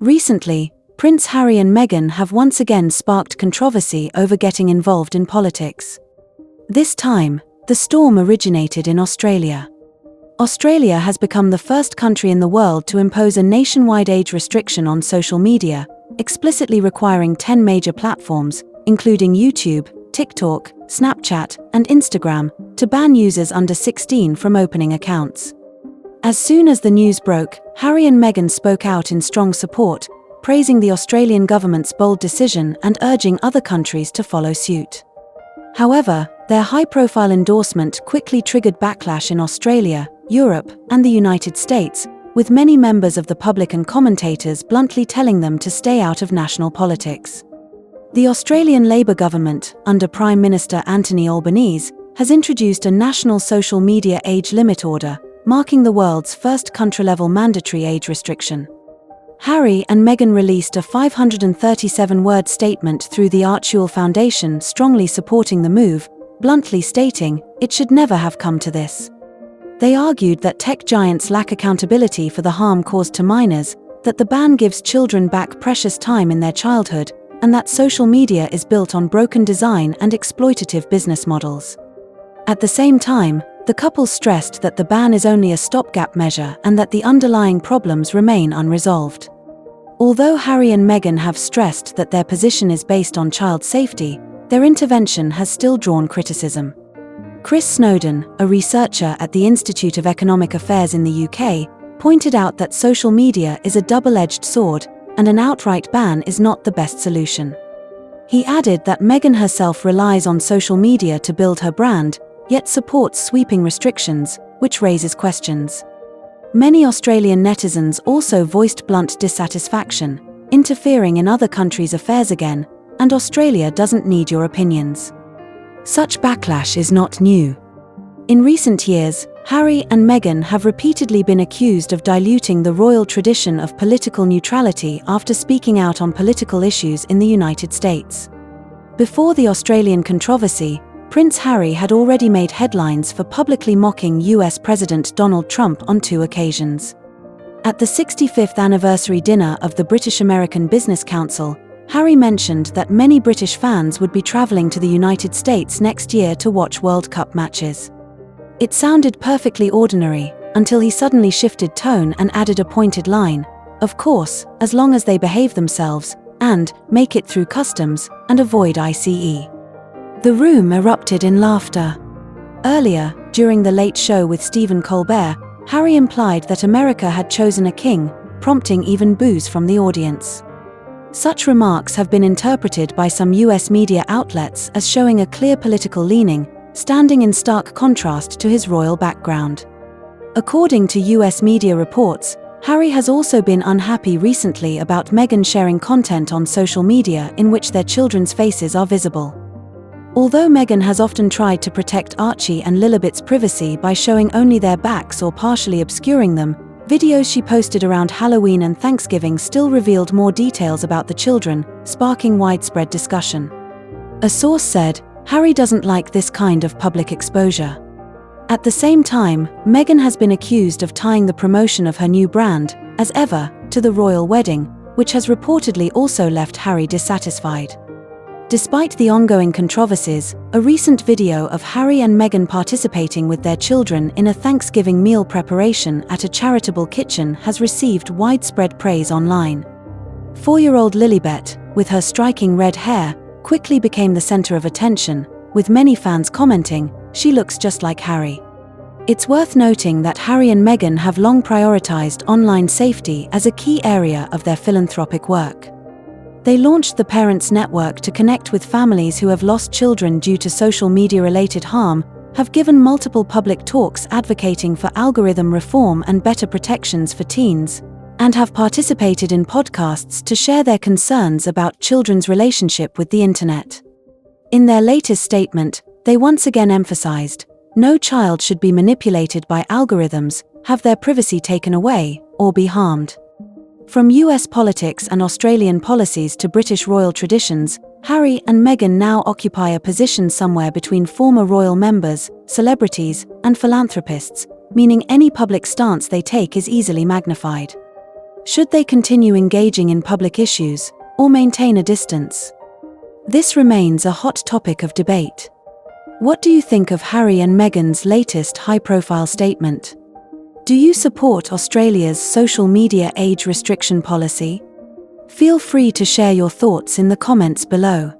Recently, Prince Harry and Meghan have once again sparked controversy over getting involved in politics. This time, the storm originated in Australia. Australia has become the first country in the world to impose a nationwide age restriction on social media, explicitly requiring 10 major platforms, including YouTube, TikTok, Snapchat, and Instagram, to ban users under 16 from opening accounts. As soon as the news broke, Harry and Meghan spoke out in strong support, praising the Australian government's bold decision and urging other countries to follow suit. However, their high-profile endorsement quickly triggered backlash in Australia, Europe, and the United States, with many members of the public and commentators bluntly telling them to stay out of national politics. The Australian Labor government, under Prime Minister Anthony Albanese, has introduced a national social media age limit order, marking the world's first country-level mandatory age restriction. Harry and Meghan released a 537-word statement through the Archewell Foundation strongly supporting the move, bluntly stating, "It should never have come to this." They argued that tech giants lack accountability for the harm caused to minors, that the ban gives children back precious time in their childhood, and that social media is built on broken design and exploitative business models. At the same time, the couple stressed that the ban is only a stopgap measure and that the underlying problems remain unresolved. Although Harry and Meghan have stressed that their position is based on child safety, their intervention has still drawn criticism. Chris Snowdon, a researcher at the Institute of Economic Affairs in the UK, pointed out that social media is a double-edged sword, and an outright ban is not the best solution. He added that Meghan herself relies on social media to build her brand, yet supports sweeping restrictions, which raises questions. Many Australian netizens also voiced blunt dissatisfaction, interfering in other countries' affairs again, and Australia doesn't need your opinions. Such backlash is not new. In recent years, Harry and Meghan have repeatedly been accused of diluting the royal tradition of political neutrality after speaking out on political issues in the United States. Before the Australian controversy, Prince Harry had already made headlines for publicly mocking US President Donald Trump on 2 occasions. At the 65th anniversary dinner of the British-American Business Council, Harry mentioned that many British fans would be traveling to the United States next year to watch World Cup matches. It sounded perfectly ordinary, until he suddenly shifted tone and added a pointed line, "Of course, as long as they behave themselves, and make it through customs, and avoid ICE." The room erupted in laughter. Earlier, during the Late Show with Stephen Colbert, Harry implied that America had chosen a king, prompting even boos from the audience. Such remarks have been interpreted by some US media outlets as showing a clear political leaning, standing in stark contrast to his royal background. According to US media reports, Harry has also been unhappy recently about Meghan sharing content on social media in which their children's faces are visible. Although Meghan has often tried to protect Archie and Lilibet's privacy by showing only their backs or partially obscuring them, videos she posted around Halloween and Thanksgiving still revealed more details about the children, sparking widespread discussion. A source said, "Harry doesn't like this kind of public exposure." At the same time, Meghan has been accused of tying the promotion of her new brand, as ever, to the royal wedding, which has reportedly also left Harry dissatisfied. Despite the ongoing controversies, a recent video of Harry and Meghan participating with their children in a Thanksgiving meal preparation at a charitable kitchen has received widespread praise online. 4-year-old Lilibet, with her striking red hair, quickly became the center of attention, with many fans commenting, "She looks just like Harry." It's worth noting that Harry and Meghan have long prioritized online safety as a key area of their philanthropic work. They launched the Parents Network to connect with families who have lost children due to social media-related harm, have given multiple public talks advocating for algorithm reform and better protections for teens, and have participated in podcasts to share their concerns about children's relationship with the internet. In their latest statement, they once again emphasized, "No child should be manipulated by algorithms, have their privacy taken away, or be harmed." From US politics and Australian policies to British royal traditions, Harry and Meghan now occupy a position somewhere between former royal members, celebrities, and philanthropists, meaning any public stance they take is easily magnified. Should they continue engaging in public issues, or maintain a distance? This remains a hot topic of debate. What do you think of Harry and Meghan's latest high-profile statement? Do you support Australia's social media age restriction policy? Feel free to share your thoughts in the comments below.